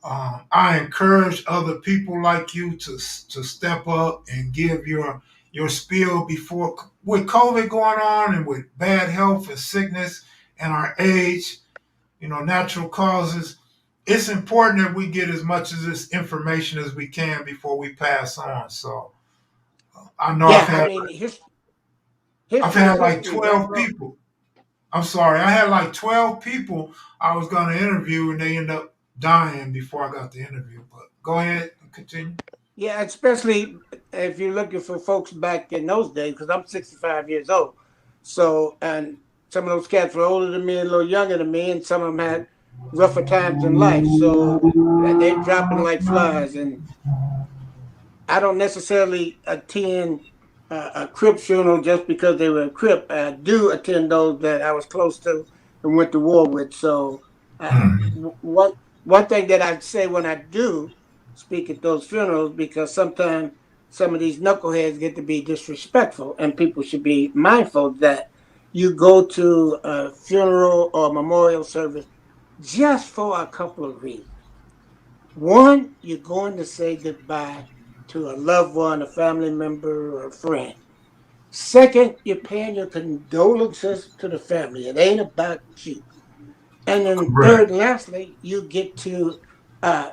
I encourage other people like you to step up and give your spiel before with COVID going on and with bad health and sickness and our age, natural causes. It's important that we get as much of this information as we can before we pass on. So I know Yeah, I mean, I've history is had like history, right, 12 bro? people. I'm sorry, I had like 12 people I was going to interview, and they ended up dying before I got the interview. But go ahead and continue. Yeah, especially if you're looking for folks back in those days, because I'm 65 years old. So, and some of those cats were older than me, a little younger than me, and some of them had rougher times in life. So they're dropping like flies. And I don't necessarily attend a Crip funeral just because they were a Crip. I do attend those that I was close to and went to war with. So, one thing that I'd say when I do speak at those funerals, because sometimes some of these knuckleheads get to be disrespectful, and people should be mindful that you go to a funeral or memorial service just for a couple of reasons. One, you're going to say goodbye to a loved one, a family member, or a friend. Second, you're paying your condolences to the family. It ain't about you. And then third, Correct. and lastly, you get to uh,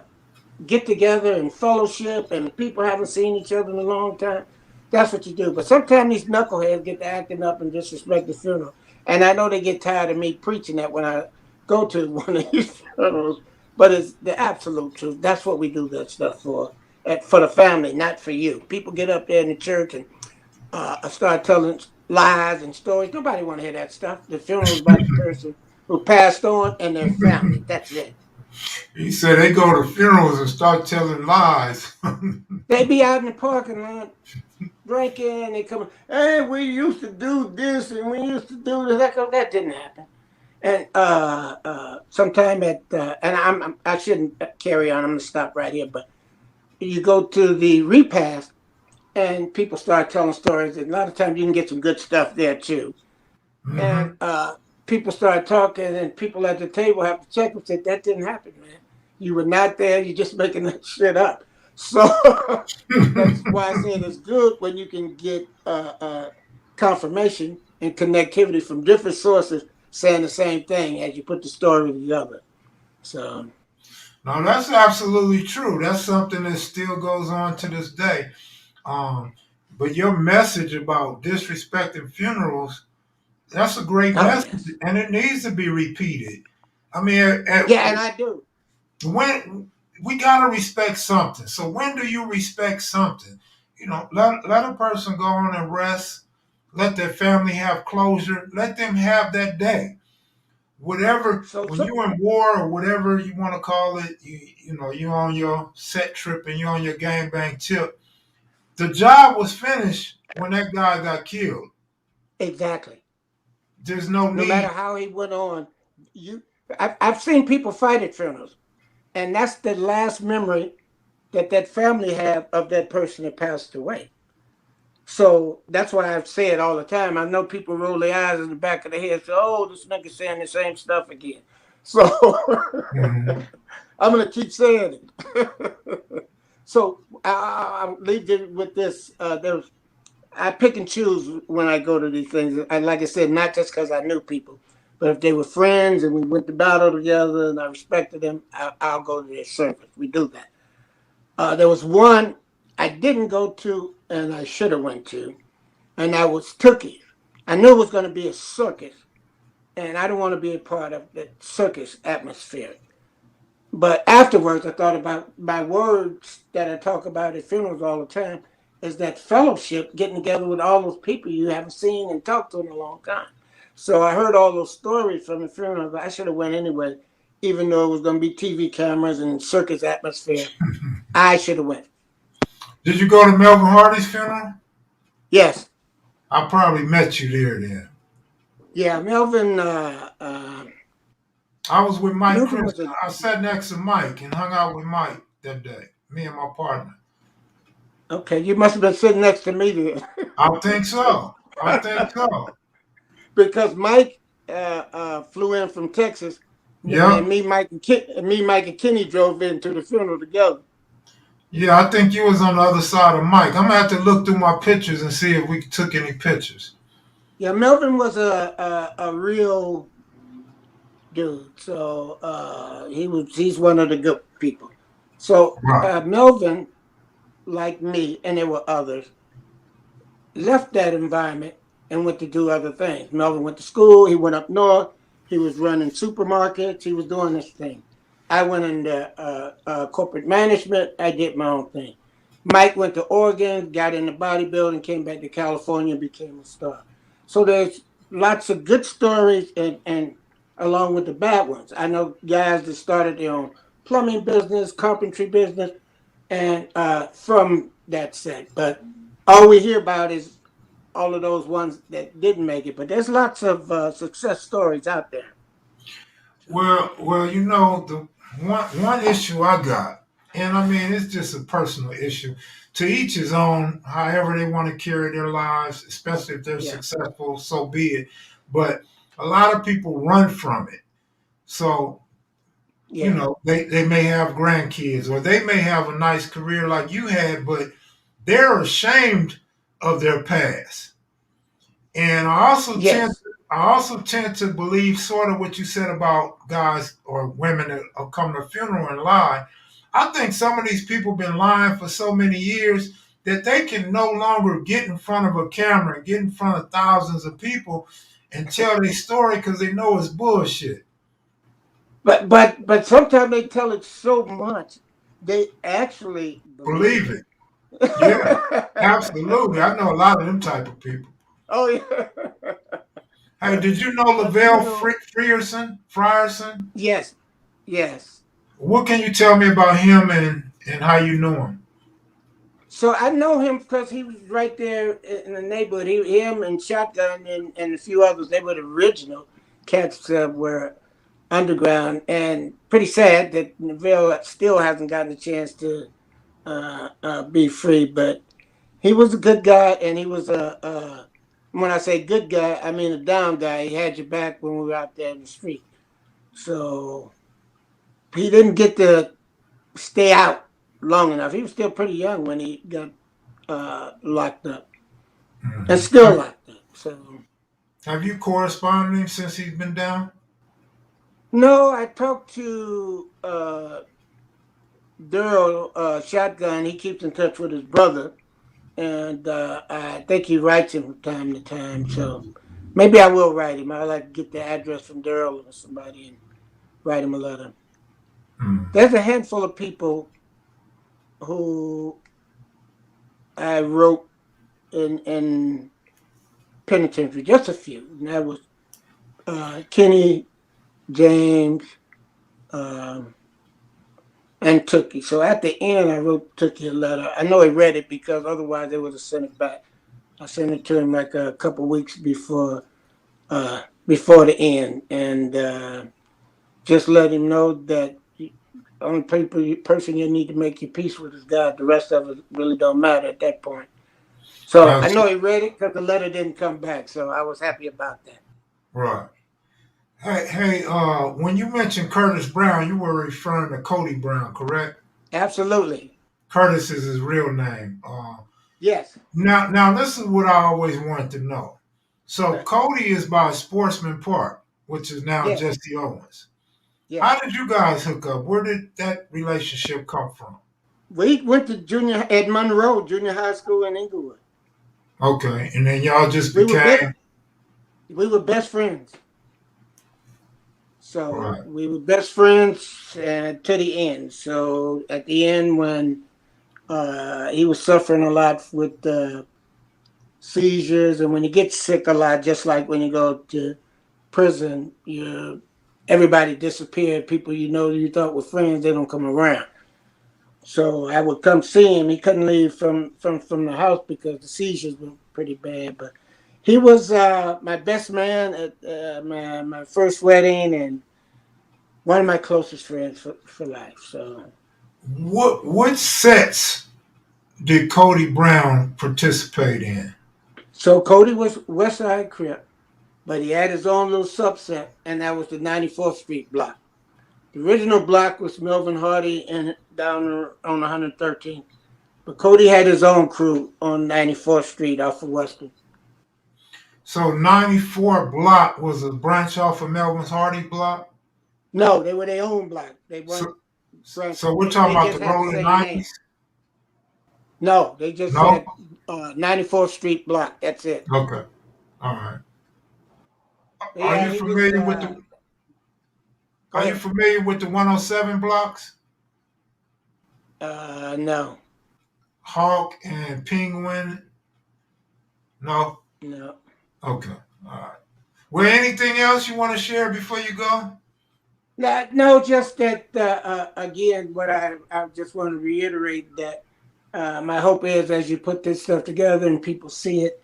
get together and fellowship, and people haven't seen each other in a long time. That's what you do. But sometimes these knuckleheads get to acting up and disrespect the funeral. And I know they get tired of me preaching that when I go to one of these funerals, but it's the absolute truth. That's what we do that stuff for the family, not for you. People get up there in the church and start telling lies and stories. Nobody want to hear that stuff. The funeral is about the person who passed on and their family. That's it. He said they go to funerals and start telling lies. They be out in the parking lot drinking. They come, hey, we used to do this and we used to do this. That didn't happen. And sometime and I shouldn't carry on. I'm gonna stop right here. But you go to the repast, and people start telling stories. And a lot of times you can get some good stuff there too. And Hmm. people start talking, and people at the table have to check and say that didn't happen, man. You were not there. You're just making that shit up. So that's why I said it's good when you can get confirmation and connectivity from different sources saying the same thing as you put the story together. So, No, that's absolutely true. That's something that still goes on to this day. Um, but your message about disrespecting funerals, that's a great oh message, yes, and it needs to be repeated. I mean, yeah, and I do. when we gotta respect something. So when do you respect something? Let a person go on and rest. Let their family have closure. Let them have that day. Whatever, So, when so you're in war or whatever you want to call it, you're on your set trip and you're on your gang bang tip. The job was finished when that guy got killed. exactly. There's no No matter need. how he went on, you. I've seen people fight at funerals, and that's the last memory that family have of that person that passed away. So that's why I say it all the time. I know people roll their eyes in the back of their head, say, "Oh, this nigga saying the same stuff again." So Mhm. I'm gonna keep saying it. So I'll leave you with this. I pick and choose when I go to these things. And like I said, not just because I knew people, but if they were friends and we went to battle together and I respected them, I'll go to their service. We do that. There was one I didn't go to and I should have went to, and that was Tookie. I knew it was going to be a circus, and I don't want to be a part of the circus atmosphere. But afterwards, I thought about my words that I talk about at funerals all the time is that fellowship, getting together with all those people you haven't seen and talked to in a long time. So I heard all those stories from the funeral. But I should have went anyway, even though it was going to be TV cameras and circus atmosphere. I should have went. Did you go to Melvin Hardy's funeral? Yes, I probably met you there then. yeah. Melvin. I was with Mike Melvin Crips. was a I sat next to Mike and hung out with Mike that day. Me and my partner. okay. You must have been sitting next to me then, I think so. I think so. because Mike flew in from Texas, and Yep. Mike and Kenny drove into the funeral together. Yeah, I think you was on the other side of Mike. I'm gonna have to look through my pictures and see if we took any pictures. Yeah, Melvin was a real dude. So he's one of the good people. So Right. Melvin, like me, and there were others, left that environment and went to do other things. Melvin went to school. He went up north. He was running supermarkets. He was doing this thing. I went into corporate management. I did my own thing. Mike went to Oregon, got into bodybuilding, came back to California, became a star. So there's lots of good stories and along with the bad ones. I know guys that started their own plumbing business, carpentry business, and from that set. But all we hear about is all of those ones that didn't make it. But there's lots of success stories out there. So, Well, you know the one issue I got, and I mean it's just a personal issue. To each his own. However they want to carry their lives, especially if they're yeah, successful, so be it. But a lot of people run from it. So you yeah, know they may have grandkids or they may have a nice career like you had, but they're ashamed of their past. And yes. I also tend to believe sort of what you said about guys or women that come to a funeral and lie. I think some of these people been lying for so many years that they can no longer get in front of a camera and get in front of thousands of people and tell their story because they know it's bullshit. But sometimes they tell it so much they actually believe Believe it. Yeah, it. absolutely. I know a lot of them type of people. Oh yeah. Hey, did you know But you Lavelle know, Frierson? yes, yes. What can you tell me about him and how you know him? So I know him because he was right there in the neighborhood. Him and Shotgun and a few others. They were the original cats that were underground, and pretty sad that Neville still hasn't gotten a chance to be free. But he was a good guy, and he was when I say good guy, I mean a down guy. He had your back when we were out there in the street. So he didn't get to stay out long enough. He was still pretty young when he got locked up, and Mm-hmm. still locked up. So Have you corresponded with him since he's been down? no, I talked to Daryl Shotgun. He keeps in touch with his brother, and I think he writes him from time to time. So maybe I will write him. I like to get the address from Daryl or somebody and write him a letter. Mm. There's a handful of people who I wrote in penitentiary, just a few. And that was Kenny, James, um, and Tookie. So at the end, I wrote Tookie a letter. I know he read it because otherwise they would have sent it back. I sent it to him like a couple weeks before the end, and just let him know that the only person you need to make your peace with is God. The rest of it really don't matter at that point. So I That's know he read it because the letter didn't come back. So I was happy about that. right. Hey, when you mentioned Curtis Brown, you were referring to Cody Brown, correct? Absolutely. Curtis is his real name. Yes. Now, this is what I always wanted to know. So, Okay. Cody is by Sportsman Park, which is now Yes. Jesse Owens. Yes. How did you guys hook up? Where did that relationship come from? We went to junior at Monroe Junior High School in Inglewood. Okay, and then y'all just We were best. became We were best friends. So Right. we were best friends to the end. So at the end, when he was suffering a lot with seizures, and when you get sick a lot, just like when you go to prison, everybody disappeared. People you thought were friends, they don't come around. So I would come see him. He couldn't leave from the house because the seizures were pretty bad. But he was my best man at my first wedding and one of my closest friends for life. So What sets did Cody Brown participate in? Cody was West Side Crip, but he had his own little subset, and that was the 94th Street block. The original block was Melvin Hardy and down on 113th. But Cody had his own crew on 94th Street off of Western. So 94 block was a branch off of Melvin's Hardy block. No, they were their own block. They weren't So, so branches. we're talking They about just the had the rolling same name. 90s? No, they just No? said 94th Street block. That's it. Okay. All right. But Are yeah, you he was. familiar with the Go Are you ahead. familiar with the 107 blocks? No, Hawk and Penguin? No? no. Okay. All right. Well, anything else you want to share before you go? No, just that again. What I just want to reiterate that my hope is as you put this stuff together and people see it,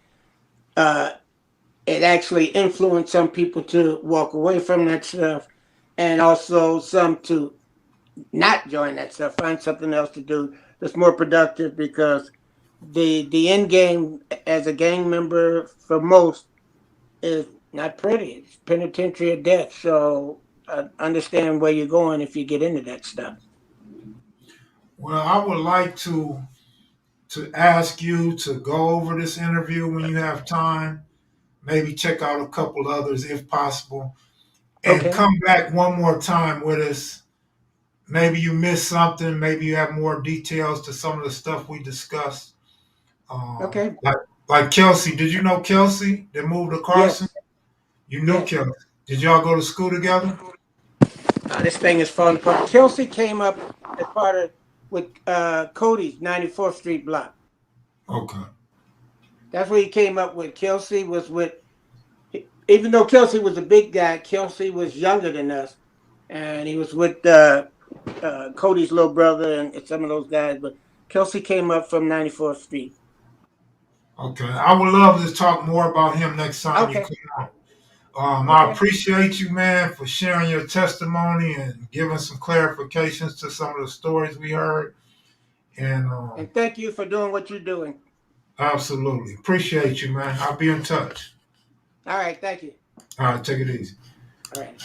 uh, it actually influenced some people to walk away from that stuff, and also some to not join that stuff, find something else to do that's more productive because the end game as a gang member for most is not pretty. It's penitentiary or death. So understand where you're going if you get into that stuff. Well, I would like to ask you to go over this interview when you have time. Maybe check out a couple others if possible, and Okay. come back one more time with us. Maybe you missed something. Maybe you have more details to some of the stuff we discussed. Um, Okay. like like Kelsey. Did you know Kelsey that moved to Carson? Yes. You knew Yes. Kelsey. Did y'all go to school together? This thing is falling apart. Kelsey came up as part of with Cody's 94th Street block. Okay. That's what he came up with. Kelsey was with, even though Kelsey was a big guy, Kelsey was younger than us, and he was with Cody's little brother and some of those guys. But Kelsey came up from 94th Street. Okay. I would love to talk more about him next time you Okay. come on. I Okay. appreciate you, man, for sharing your testimony and giving some clarifications to some of the stories we heard. And And thank you for doing what you're doing. absolutely appreciate you, man. I'll be in touch. All right. Thank you. All right, take it easy. All right.